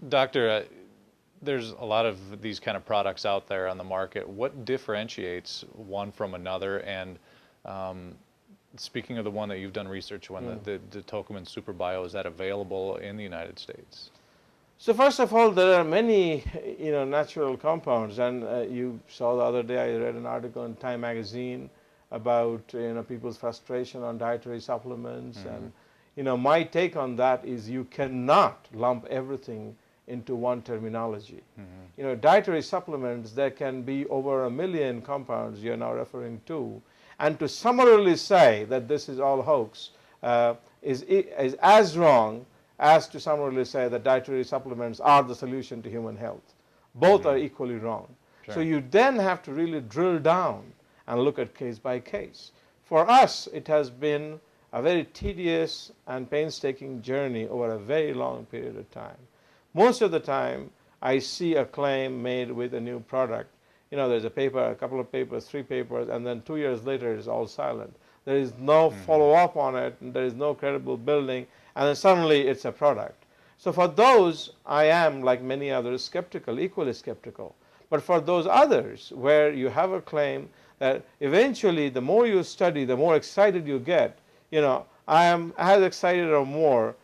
Doctor, there's a lot of these kind of products out there on the market. What differentiates one from another? And speaking of the one that you've done research on, the Tocotrienols Super Bio, is that available in the United States? So first of all, there are many, natural compounds, and you saw the other day I read an article in Time magazine about people's frustration on dietary supplements, and my take on that is you cannot lump everything into one terminology. Dietary supplements, there can be over 1 million compounds you're now referring to, and to summarily say that this is all hoax is as wrong as to summarily say that dietary supplements are the solution to human health. Both are equally wrong. Sure. So you then have to really drill down and look at case by case. For us, it has been a very tedious and painstaking journey over a very long period of time. Most of the time, I see a claim made with a new product. There's a paper, a couple of papers, 3 papers, and then 2 years later it's all silent. There is no follow-up on it, and there is no credible building, and then suddenly it's a product. So for those, I am, like many others, skeptical, equally skeptical. But for those others, where you have a claim that eventually the more you study, the more excited you get, I am as excited or more